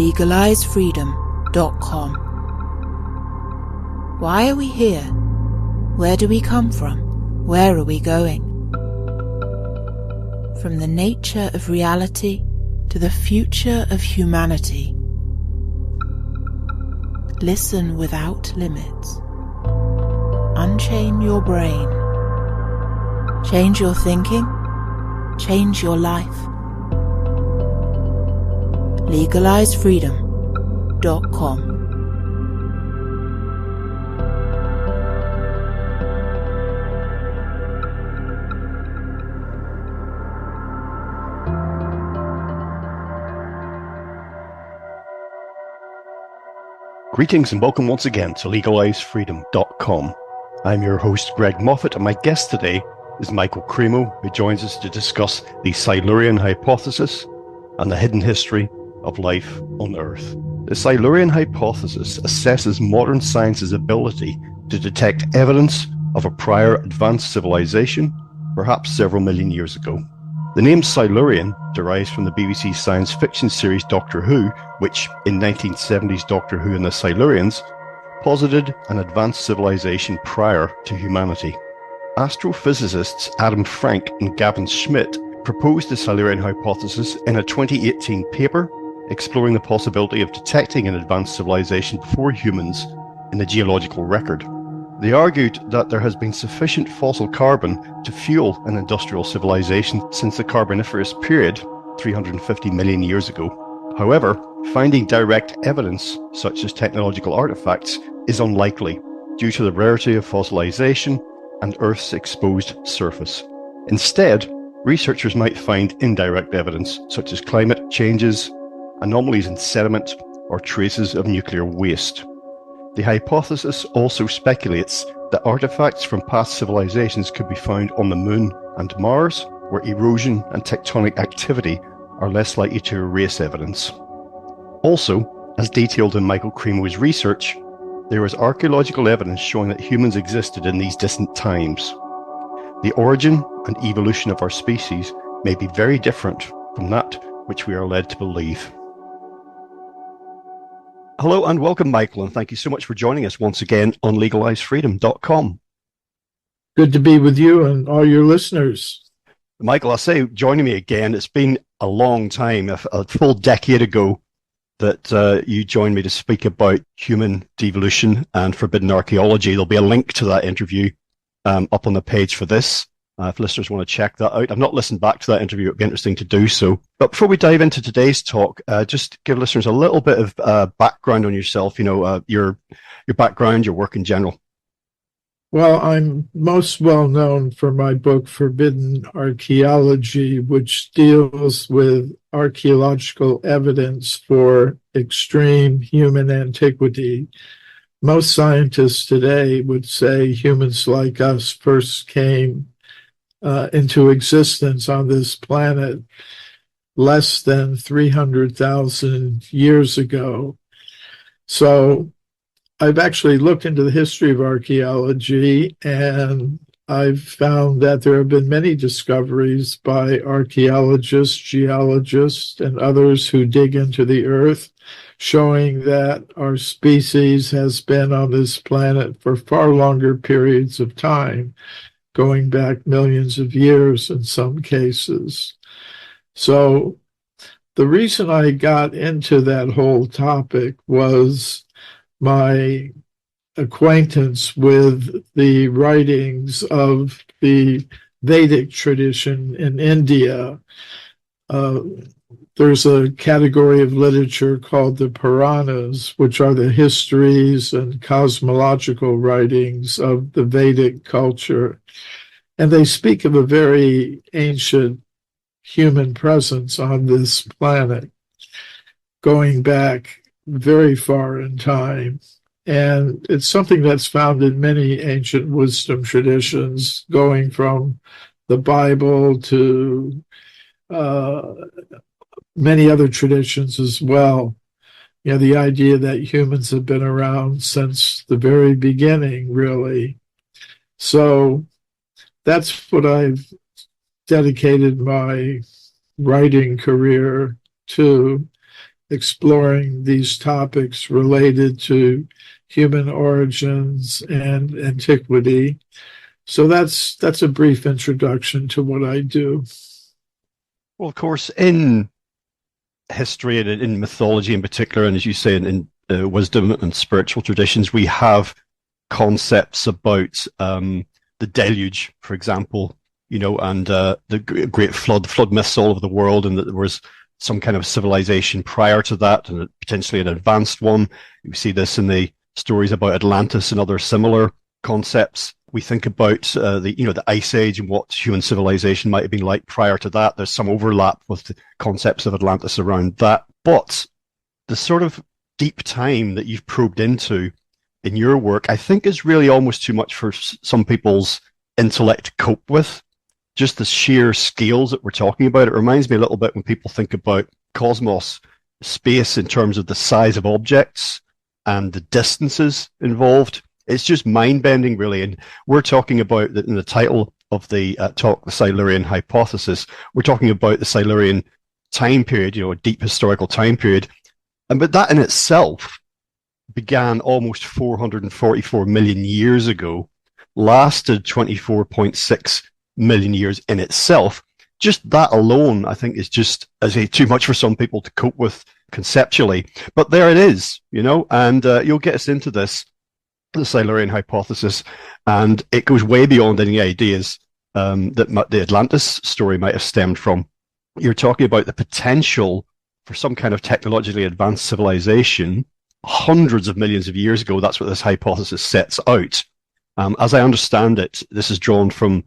legalizefreedom.com. Why are we here? Where do we come from? Where are we going? From the nature of reality to the future of humanity. Listen without limits. Unchain your brain. Change your thinking. Change your life. legalizefreedom.com. Greetings and welcome once again to legalizefreedom.com. I'm your host Greg Moffat, and my guest today is Michael Cremo, who joins us to discuss the Silurian Hypothesis and the hidden history of life on Earth. The Silurian Hypothesis assesses modern science's ability to detect evidence of a prior advanced civilization, perhaps several million years ago. The name Silurian derives from the BBC science fiction series Doctor Who, which, in 1970s Doctor Who and the Silurians, posited an advanced civilization prior to humanity. Astrophysicists Adam Frank and Gavin Schmidt proposed the Silurian Hypothesis in a 2018 paper exploring the possibility of detecting an advanced civilization before humans in the geological record. They argued that there has been sufficient fossil carbon to fuel an industrial civilization since the Carboniferous Period, 350 million years ago. However, finding direct evidence, such as technological artifacts, is unlikely due to the rarity of fossilization and Earth's exposed surface. Instead, researchers might find indirect evidence, such as climate changes, anomalies in sediment, or traces of nuclear waste. The hypothesis also speculates that artifacts from past civilizations could be found on the Moon and Mars, where erosion and tectonic activity are less likely to erase evidence. Also, as detailed in Michael Cremo's research, there is archaeological evidence showing that humans existed in these distant times. The origin and evolution of our species may be very different from that which we are led to believe. Hello and welcome, Michael, and thank you so much for joining us once again on legalizefreedom.com. Good to be with you and all your listeners. Michael, I say joining me again, it's been a long time, a full decade ago, that you joined me to speak about human devolution and forbidden archaeology. There'll be a link to that interview up on the page for this. If listeners want to check that out. I've not listened back to that interview. It'd be interesting to do so. But before we dive into today's talk, just give listeners a little bit of background on yourself, your background, your work in general. Well, I'm most well known for my book, Forbidden Archaeology, which deals with archaeological evidence for extreme human antiquity. Most scientists today would say humans like us first came into existence on this planet less than 300,000 years ago. So I've actually looked into the history of archaeology, and I've found that there have been many discoveries by archaeologists, geologists, and others who dig into the earth, showing that our species has been on this planet for far longer periods of time, going back millions of years in some cases. So the reason I got into that whole topic was my acquaintance with the writings of the Vedic tradition in India. There's a category of literature called the Puranas, which are the histories and cosmological writings of the Vedic culture. And they speak of a very ancient human presence on this planet, going back very far in time. And it's something that's found in many ancient wisdom traditions, going from the Bible to many other traditions as well. You know, the idea that humans have been around since the very beginning, really. So that's what I've dedicated my writing career to, exploring these topics related to human origins and antiquity. So that's a brief introduction to what I do. Well, of course, in history and in mythology in particular, and as you say, in wisdom and spiritual traditions, we have concepts about the deluge, for example, and the great flood myths all over the world, and that there was some kind of civilization prior to that, and potentially an advanced one. We see this in the stories about Atlantis and other similar concepts. We think about the Ice Age and what human civilization might have been like prior to that. There's some overlap with the concepts of Atlantis around that. But the sort of deep time that you've probed into in your work, I think is really almost too much for some people's intellect to cope with. Just the sheer scales that we're talking about. It reminds me a little bit when people think about cosmos, space in terms of the size of objects and the distances involved. It's just mind-bending, really. And we're talking about, in the title of the talk, the Silurian Hypothesis, we're talking about the Silurian time period, a deep historical time period. But that in itself began almost 444 million years ago, lasted 24.6 million years in itself. Just that alone, I think, is just, as I say, too much for some people to cope with conceptually. But there it is, and you'll get us into this, the Silurian Hypothesis, and it goes way beyond any ideas that the Atlantis story might have stemmed from. You're talking about the potential for some kind of technologically advanced civilization hundreds of millions of years ago. That's what this hypothesis sets out. As I understand it, this is drawn from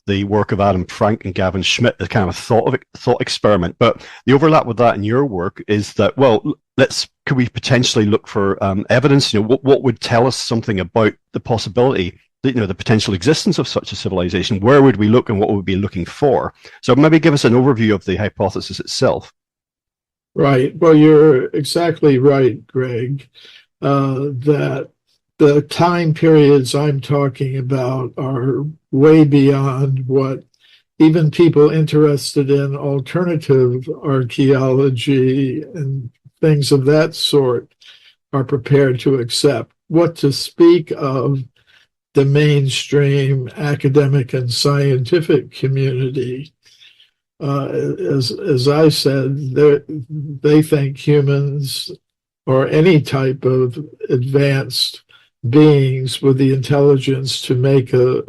the work of Adam Frank and Gavin Schmidt, the kind of thought experiment. But the overlap with that in your work is that, could we potentially look for evidence? What would tell us something about the possibility, the potential existence of such a civilization? Where would we look, and what would we be looking for? So maybe give us an overview of the hypothesis itself. Right. Well, you're exactly right, Greg, that the time periods I'm talking about are way beyond what even people interested in alternative archaeology and things of that sort are prepared to accept. What to speak of the mainstream academic and scientific community. As I said, they think humans or any type of advanced beings with the intelligence to make a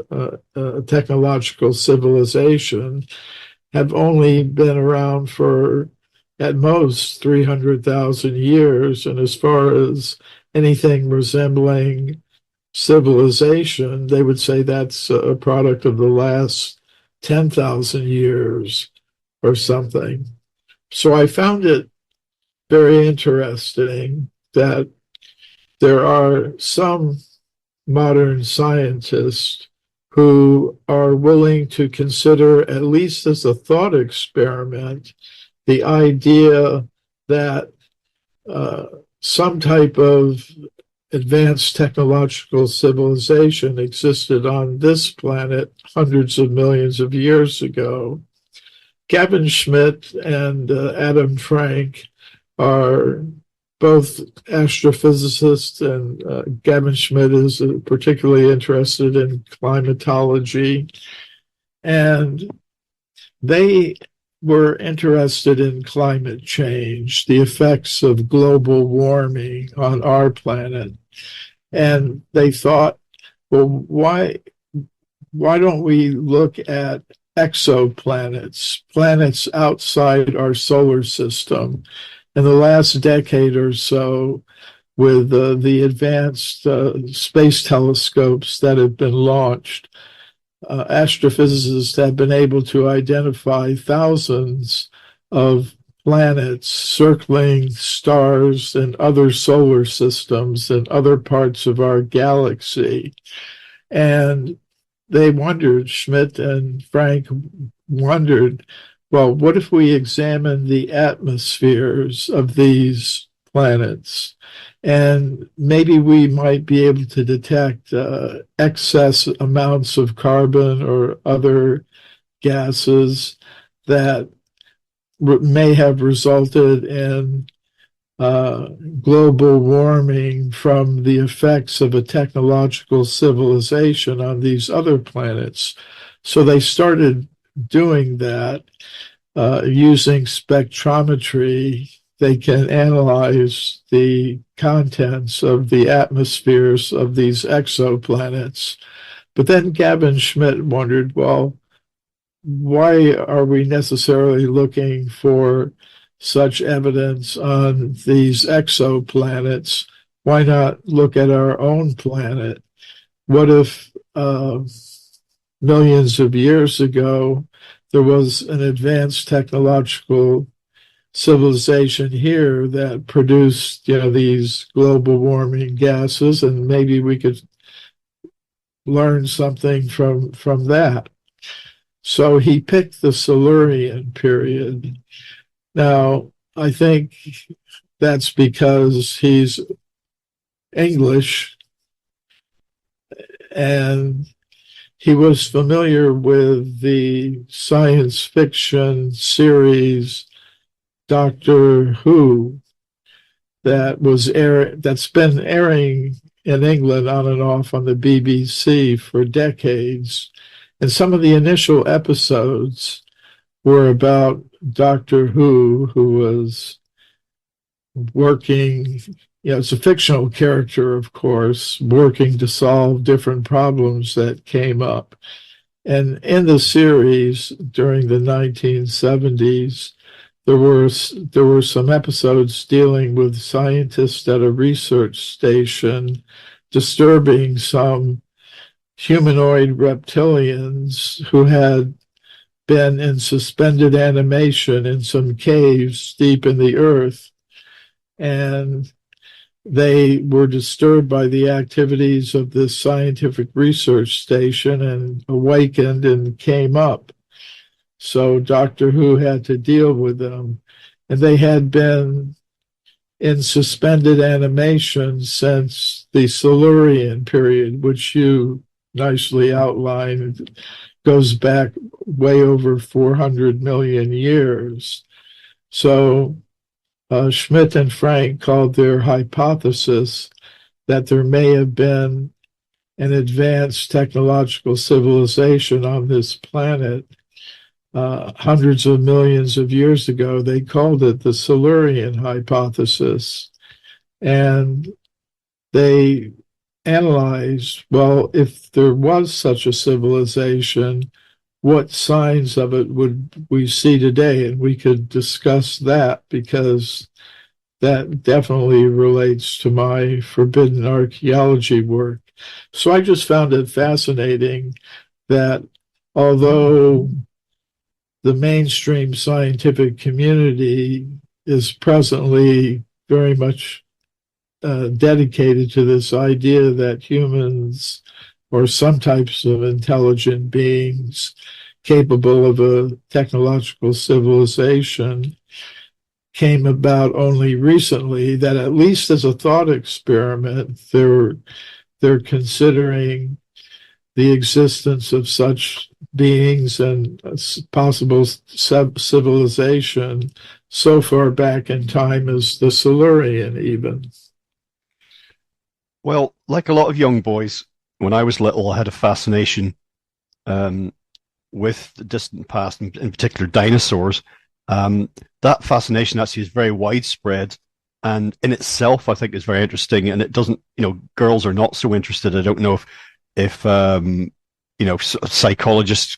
technological civilization have only been around for at most 300,000 years. And as far as anything resembling civilization, they would say that's a product of the last 10,000 years or something. So I found it very interesting that there are some modern scientists who are willing to consider, at least as a thought experiment, the idea that some type of advanced technological civilization existed on this planet hundreds of millions of years ago. Gavin Schmidt and Adam Frank are both astrophysicists, and Gavin Schmidt is particularly interested in climatology. And they were interested in climate change, the effects of global warming on our planet. And they thought, well, why don't we look at exoplanets, planets outside our solar system? In the last decade or so, with the advanced space telescopes that have been launched, astrophysicists have been able to identify thousands of planets circling stars and other solar systems and other parts of our galaxy. And they wondered, Schmidt and Frank wondered, well, what if we examine the atmospheres of these planets? And maybe we might be able to detect excess amounts of carbon or other gases that may have resulted in uh, global warming from the effects of a technological civilization on these other planets. So they started doing that using spectrometry. They can analyze the contents of the atmospheres of these exoplanets. But then Gavin Schmidt wondered, well, why are we necessarily looking for such evidence on these exoplanets? Why not look at our own planet? What if millions of years ago there was an advanced technological civilization here that produced, these global warming gases, and maybe we could learn something from that. So he picked the Silurian period. Now, I think that's because he's English and he was familiar with the science fiction series Doctor Who that's been airing in England on and off on the BBC for decades. And some of the initial episodes were about Doctor Who was working, it's a fictional character, of course, working to solve different problems that came up. And in the series during the 1970s, there were some episodes dealing with scientists at a research station disturbing some humanoid reptilians who had been in suspended animation in some caves deep in the earth. And they were disturbed by the activities of this scientific research station and awakened and came up. So Doctor Who had to deal with them. And they had been in suspended animation since the Silurian period, which you nicely outlined, goes back way over 400 million years. So Schmidt and Frank called their hypothesis that there may have been an advanced technological civilization on this planet hundreds of millions of years ago. They called it the Silurian Hypothesis. And they analyzed, well, if there was such a civilization, what signs of it would we see today? And we could discuss that because that definitely relates to my forbidden archaeology work. So I just found it fascinating that although the mainstream scientific community is presently very much dedicated to this idea that humans or some types of intelligent beings capable of a technological civilization came about only recently, that at least as a thought experiment, they're considering the existence of such beings and possible civilization so far back in time as the Silurian even. Well, like a lot of young boys, when I was little, I had a fascination with the distant past, in particular dinosaurs. That fascination actually is very widespread, and in itself, I think is very interesting. And it doesn't, girls are not so interested. I don't know if psychologists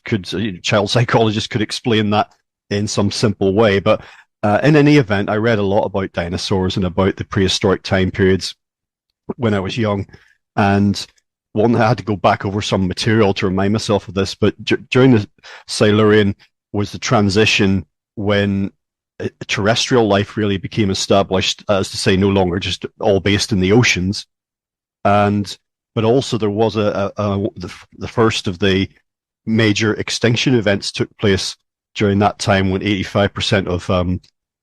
child psychologists could explain that in some simple way. But in any event, I read a lot about dinosaurs and about the prehistoric time periods when I was young, and I had to go back over some material to remind myself of this. But during the Silurian was the transition when terrestrial life really became established, as to say, no longer just all based in the oceans, but also there was the first of the major extinction events took place during that time when 85% of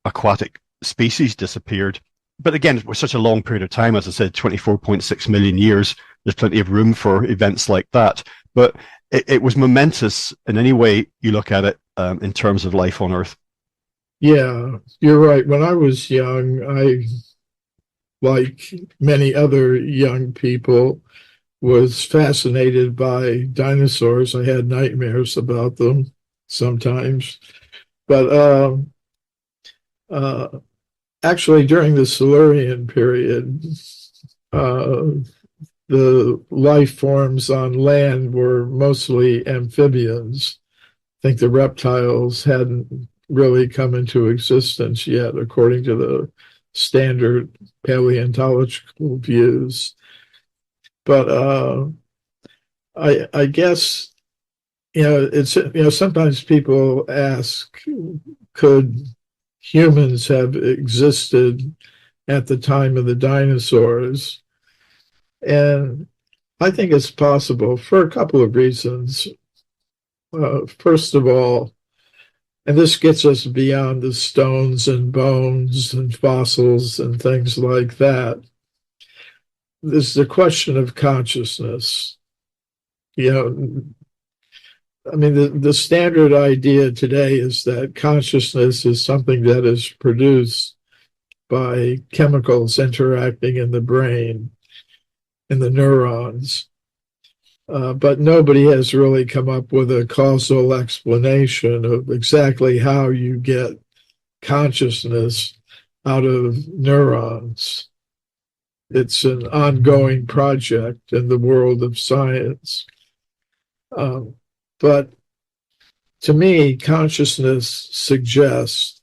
aquatic species disappeared. But again, it was such a long period of time, as I said, 24.6 million years. There's plenty of room for events like that. But it was momentous in any way you look at it in terms of life on Earth. Yeah, you're right. When I was young, I like many other young people, was fascinated by dinosaurs. I had nightmares about them sometimes. But uh, actually, during the Silurian period, the life forms on land were mostly amphibians. I think the reptiles hadn't really come into existence yet, according to the standard paleontological views. But I guess, sometimes people ask, could humans have existed at the time of the dinosaurs? And I think it's possible for a couple of reasons. First of all, and this gets us beyond the stones and bones and fossils and things like that, there's the question of consciousness. I mean, the standard idea today is that consciousness is something that is produced by chemicals interacting in the brain, in the neurons. But nobody has really come up with a causal explanation of exactly how you get consciousness out of neurons. It's an ongoing project in the world of science. But to me, consciousness suggests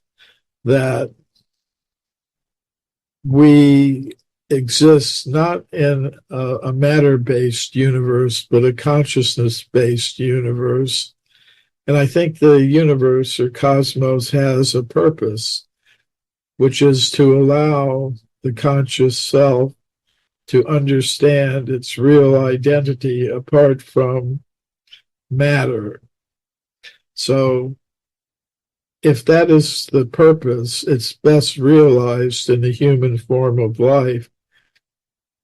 that we exist not in a matter-based universe, but a consciousness-based universe. And I think the universe or cosmos has a purpose, which is to allow the conscious self to understand its real identity apart from matter. So if that is the purpose, it's best realized in the human form of life.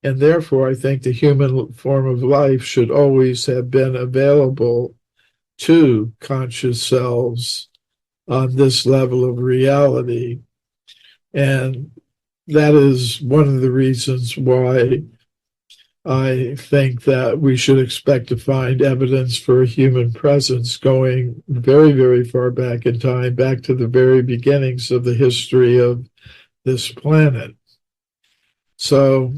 And therefore, I think the human form of life should always have been available to conscious selves on this level of reality. And that is one of the reasons why I think that we should expect to find evidence for a human presence going very, very far back in time, back to the very beginnings of the history of this planet. So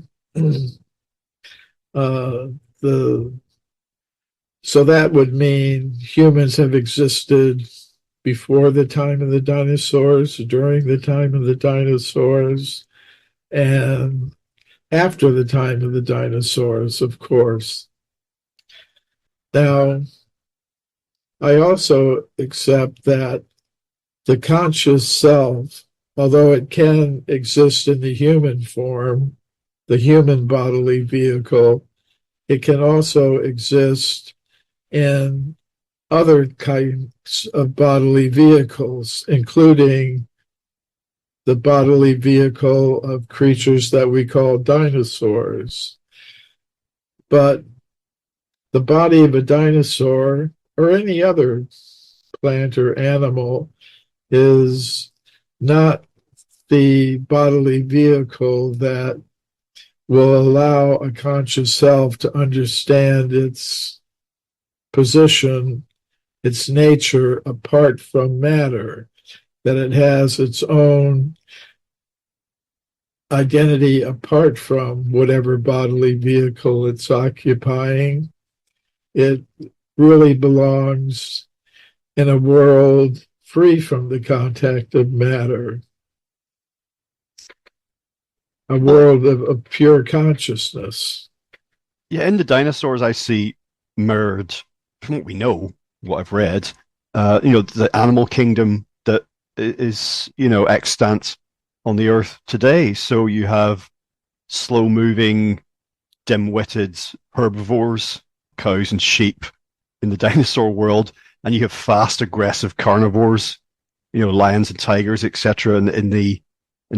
so that would mean humans have existed before the time of the dinosaurs, during the time of the dinosaurs, and after the time of the dinosaurs, of course. Now, I also accept that the conscious self, although it can exist in the human form, the human bodily vehicle, it can also exist in other kinds of bodily vehicles, including the bodily vehicle of creatures that we call dinosaurs. But the body of a dinosaur or any other plant or animal is not the bodily vehicle that will allow a conscious self to understand its position, its nature apart from matter, that it has its own identity apart from whatever bodily vehicle it's occupying. It really belongs in a world free from the contact of matter, a world of pure consciousness. Yeah, in the dinosaurs, I see mirrored, from what we know, what I've read, the animal kingdom that is, extant on the earth today. So you have slow-moving, dim-witted herbivores, cows and sheep in the dinosaur world, and you have fast, aggressive carnivores, lions and tigers, etc., in the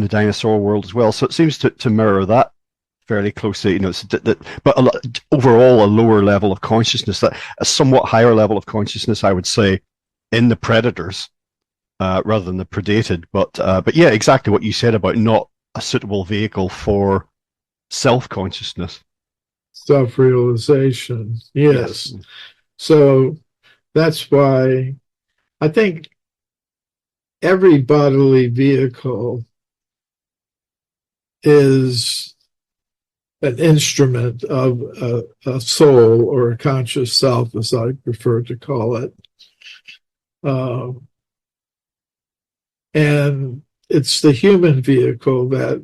dinosaur world as well. So it seems to mirror that fairly closely. But overall, a lower level of consciousness, that a somewhat higher level of consciousness, I would say, in the predators rather than the predated. But yeah, exactly what you said about not a suitable vehicle for self-consciousness. Self-realization, yes. So that's why I think every bodily vehicle is an instrument of a soul or a conscious self, as I prefer to call it. And it's the human vehicle that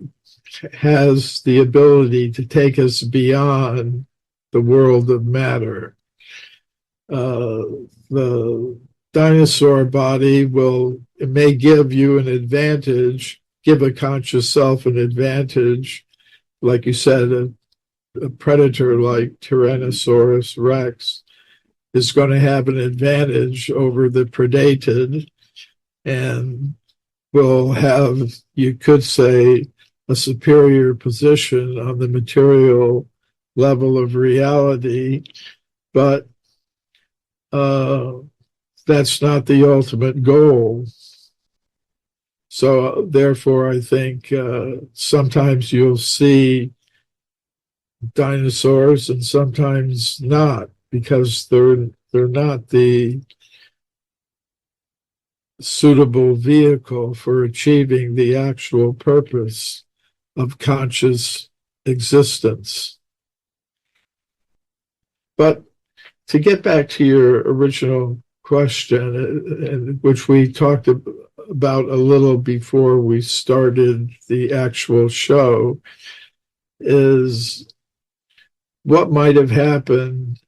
has the ability to take us beyond the world of matter. The dinosaur body it may give you an advantage, give a conscious self an advantage. Like you said, a predator like Tyrannosaurus Rex is going to have an advantage over the predated and will have, you could say, a superior position on the material level of reality, but that's not the ultimate goal. So therefore, I think sometimes you'll see dinosaurs and sometimes not, because they're not the suitable vehicle for achieving the actual purpose of conscious existence. But to get back to your original question, which we talked about a little before we started the actual show, is what might have happened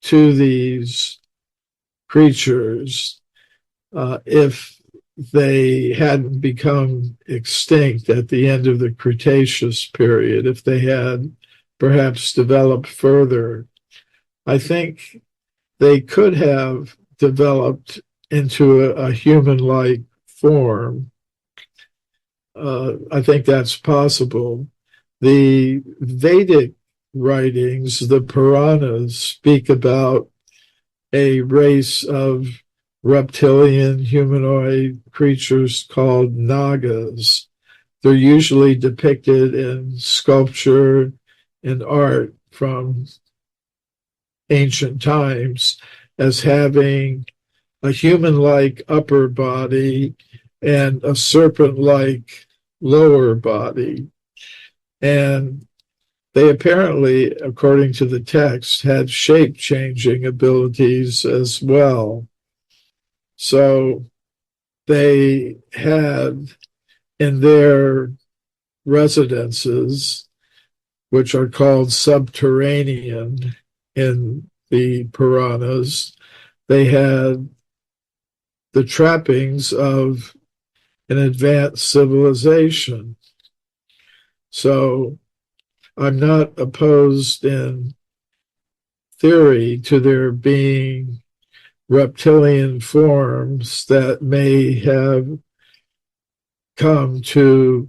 to these creatures if they hadn't become extinct at the end of the Cretaceous period, if they had perhaps developed further. I think they could have developed into a human-like form. I think that's possible. The Vedic writings, the Puranas, speak about a race of reptilian humanoid creatures called Nagas. They're usually depicted in sculpture and art from ancient times as having a human-like upper body and a serpent-like lower body. And they apparently, according to the text, had shape-changing abilities as well. So they had in their residences, which are called subterranean in the Puranas, they had the trappings of an advanced civilization. So I'm not opposed in theory to there being reptilian forms that may have come to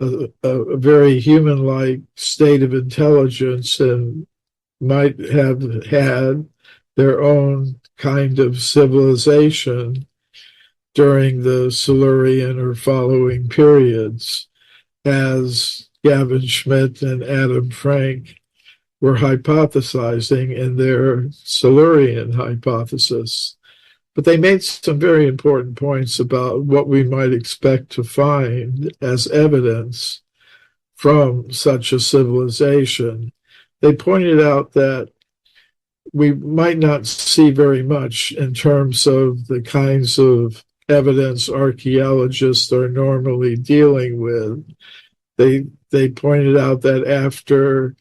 a very human-like state of intelligence and might have had their own kind of civilization during the Silurian or following periods, as Gavin Schmidt and Adam Frank were hypothesizing in their Silurian hypothesis. But they made some very important points about what we might expect to find as evidence from such a civilization. They pointed out that we might not see very much in terms of the kinds of evidence archaeologists are normally dealing with. They pointed out that after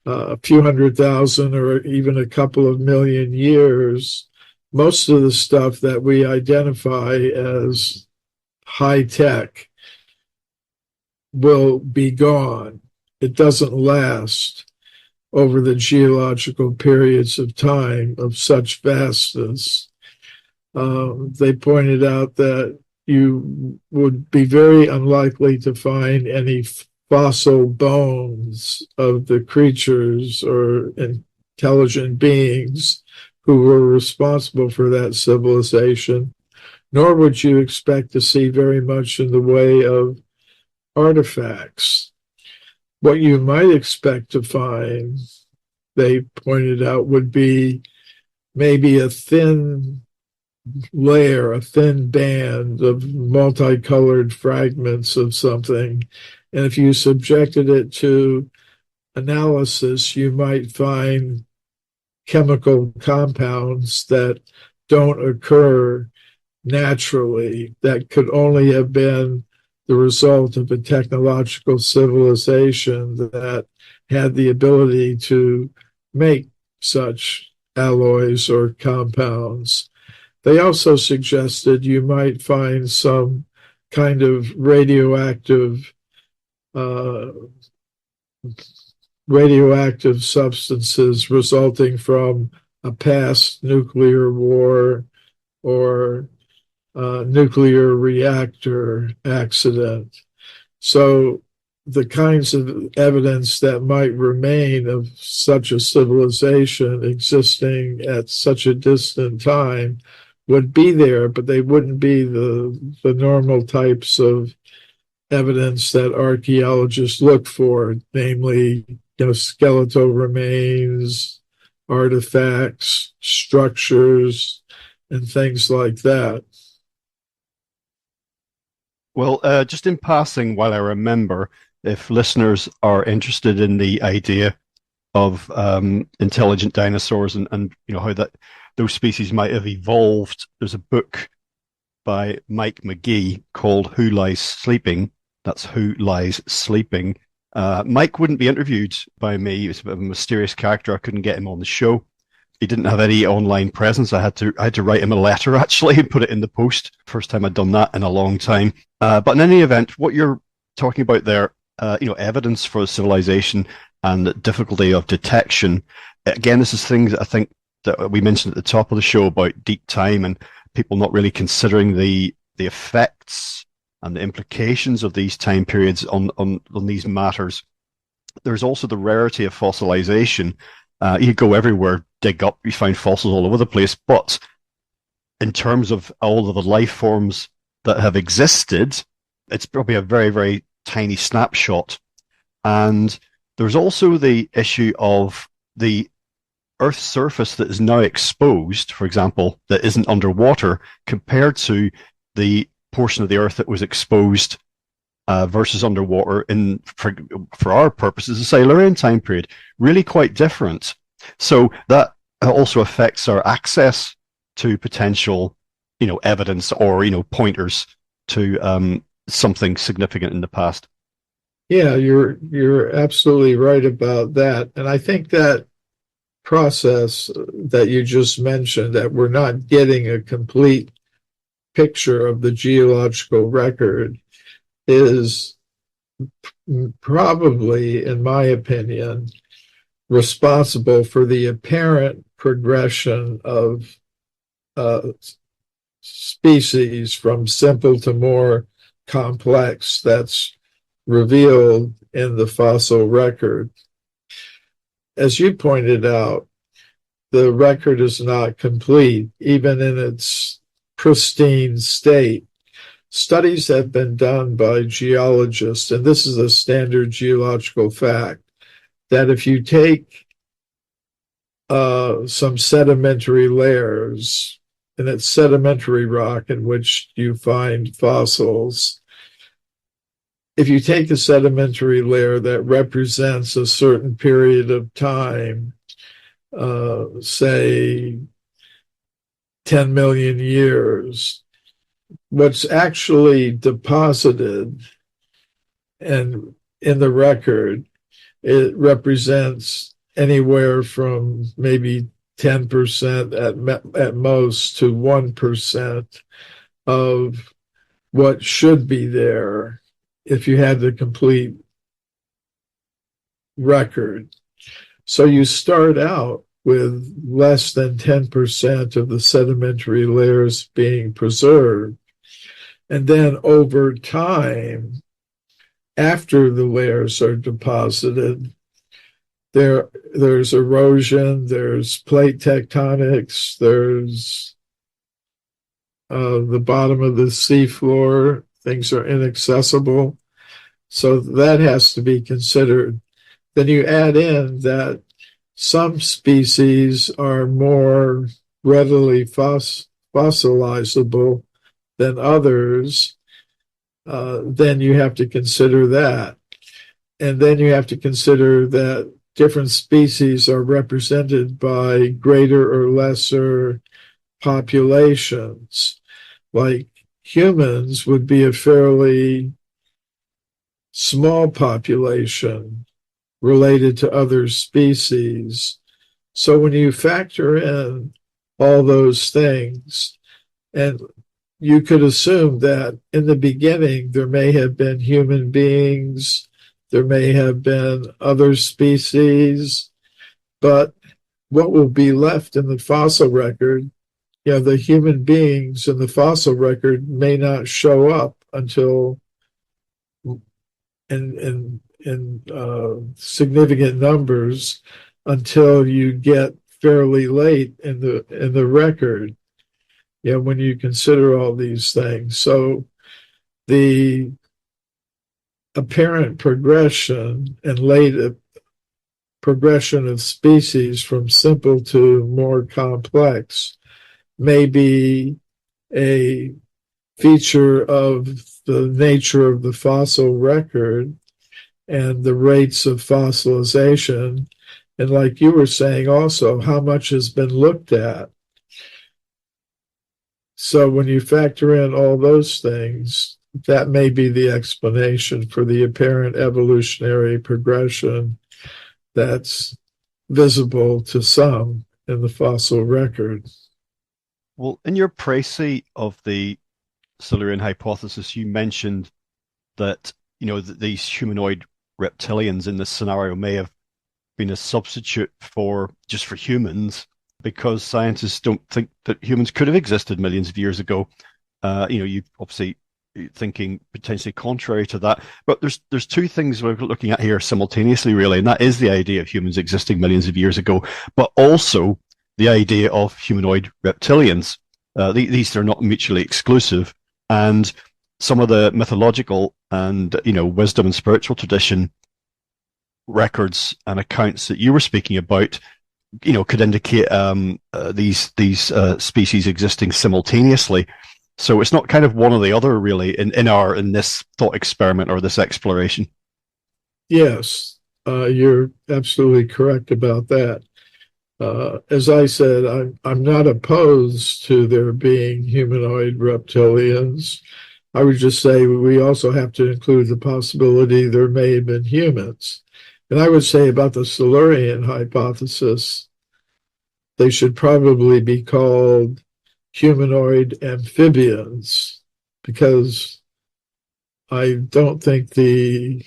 a few 100,000 or even a couple of million years, most of the stuff that we identify as high tech will be gone. It doesn't last over the geological periods of time of such vastness. They pointed out that you would be very unlikely to find any fossil bones of the creatures or intelligent beings who were responsible for that civilization, nor would you expect to see very much in the way of artifacts. What you might expect to find, they pointed out, would be maybe a thin layer, a thin band of multicolored fragments of something. And if you subjected it to analysis, you might find chemical compounds that don't occur naturally, that could only have been the result of a technological civilization that had the ability to make such alloys or compounds. They also suggested you might find some kind of radioactive substances resulting from a past nuclear war or nuclear reactor accident. So the kinds of evidence that might remain of such a civilization existing at such a distant time would be there, but they wouldn't be the normal types of evidence that archaeologists look for, namely, skeletal remains, artifacts, structures, and things like that. Well, just in passing, while I remember, if listeners are interested in the idea of intelligent dinosaurs and how those species might have evolved, there's a book by Mike McGee called Who Lies Sleeping? That's Who Lies Sleeping. Mike wouldn't be interviewed by me. He was a bit of a mysterious character. I couldn't get him on the show. He didn't have any online presence. I had to write him a letter, actually, and put it in the post. First time I'd done that in a long time. But in any event, what you're talking about there, evidence for civilization and the difficulty of detection. Again, this is things that I think that we mentioned at the top of the show about deep time and people not really considering the effects and the implications of these time periods on these matters. There's also the rarity of fossilization. You go everywhere, dig up, you find fossils all over the place. But in terms of all of the life forms that have existed, it's probably a very, very tiny snapshot. And there's also the issue of the Earth's surface that is now exposed, for example, that isn't underwater, compared to the portion of the Earth that was exposed versus underwater for our purposes, the Silurian time period, really quite different. So that also affects our access to potential, evidence or, pointers to something significant in the past. Yeah, you're absolutely right about that. And I think that process that you just mentioned, that we're not getting a complete picture of the geological record, is probably, in my opinion, responsible for the apparent progression of species from simple to more complex that's revealed in the fossil record. As you pointed out, the record is not complete, even in its pristine state. Studies have been done by geologists, and this is a standard geological fact, that if you take some sedimentary layers, and it's sedimentary rock in which you find fossils, if you take a sedimentary layer that represents a certain period of time, say 10 million years, what's actually deposited and in the record, it represents anywhere from maybe 10% at most to 1% of what should be there if you had the complete record. So you start out with less than 10% of the sedimentary layers being preserved. And then over time, after the layers are deposited, there's erosion, there's plate tectonics, there's the bottom of the seafloor, things are inaccessible. So that has to be considered. Then you add in that some species are more readily fossilizable than others. Then you have to consider that. And then you have to consider that different species are represented by greater or lesser populations. Like humans would be a fairly small population related to other species. So when you factor in all those things, and you could assume that in the beginning there may have been human beings, there may have been other species, but what will be left in the fossil record, the human beings in the fossil record may not show up until in significant numbers until you get fairly late in the record. When you consider all these things, so the apparent progression and late progression of species from simple to more complex may be a feature of the nature of the fossil record and the rates of fossilization. And like you were saying also, how much has been looked at. So when you factor in all those things, that may be the explanation for the apparent evolutionary progression that's visible to some in the fossil record. Well, in your précis of the Silurian hypothesis, you mentioned that, these humanoid reptilians in this scenario may have been a substitute for humans, because scientists don't think that humans could have existed millions of years ago. You obviously thinking potentially contrary to that, but there's two things we're looking at here simultaneously, really, and that is the idea of humans existing millions of years ago, but also the idea of humanoid reptilians. These are not mutually exclusive, and some of the mythological and wisdom and spiritual tradition records and accounts that you were speaking about could indicate these species existing simultaneously. So it's not kind of one or the other, really, in this thought experiment or this exploration. Yes, you're absolutely correct about that. As I said, I'm not opposed to there being humanoid reptilians. I would just say we also have to include the possibility there may have been humans. And I would say about the Silurian hypothesis, they should probably be called humanoid amphibians, because I don't think the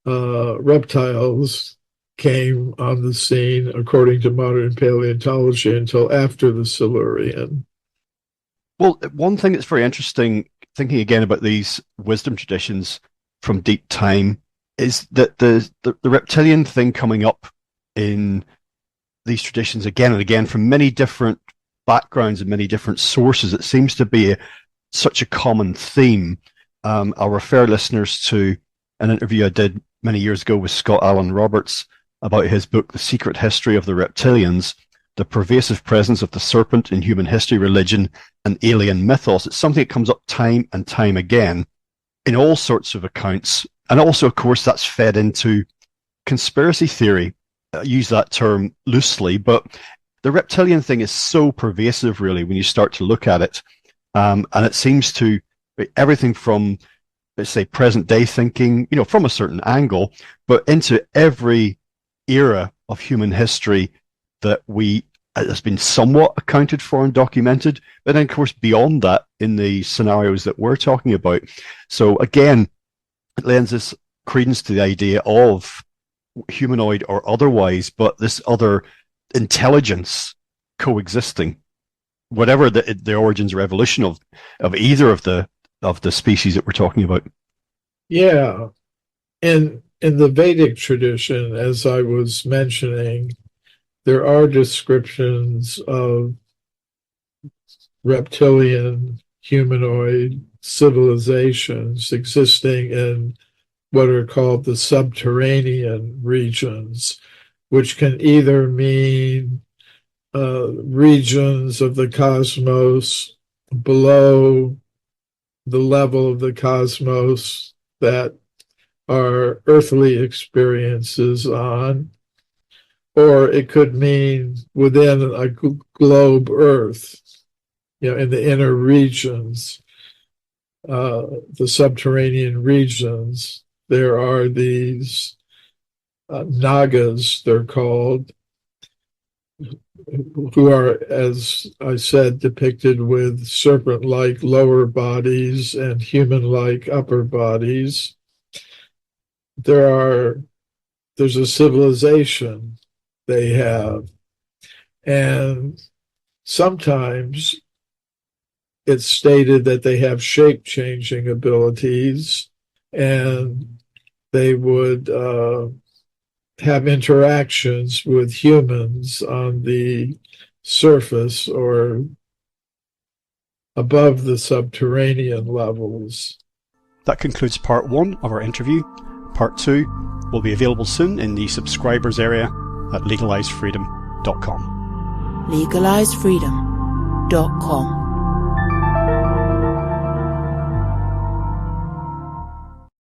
reptiles came on the scene, according to modern paleontology, until after the Silurian. Well, one thing that's very interesting, thinking again about these wisdom traditions from deep time, is that the reptilian thing coming up in these traditions again and again from many different backgrounds and many different sources. It seems to be such a common theme. I'll refer listeners to an interview I did many years ago with Scott Allen Roberts about his book, The Secret History of the Reptilians, The Pervasive Presence of the Serpent in Human History, Religion, and Alien Mythos. It's something that comes up time and time again in all sorts of accounts. And also, of course, that's fed into conspiracy theory. I use that term loosely, but the reptilian thing is so pervasive, really, when you start to look at it. And it seems to be everything from, let's say, present day thinking, from a certain angle, but into every era of human history that has been somewhat accounted for and documented. But then, of course, beyond that, in the scenarios that we're talking about. So again, it lends this credence to the idea of humanoid or otherwise, but this other intelligence coexisting, whatever the origins or evolution of either of the species that we're talking about. Yeah. And in the Vedic tradition, as I was mentioning, there are descriptions of reptilian humanoid civilizations existing in what are called the subterranean regions, which can either mean regions of the cosmos below the level of the cosmos that our earthly experiences on, or it could mean within a globe Earth, in the inner regions, the subterranean regions. There are these nagas, they're called, who are, as I said, depicted with serpent-like lower bodies and human-like upper bodies. There's a civilization they have, and sometimes it's stated that they have shape-changing abilities, and they would have interactions with humans on the surface or above the subterranean levels. That concludes part 1 of our interview. Part 2 will be available soon in the subscribers area at legalizefreedom.com. legalizefreedom.com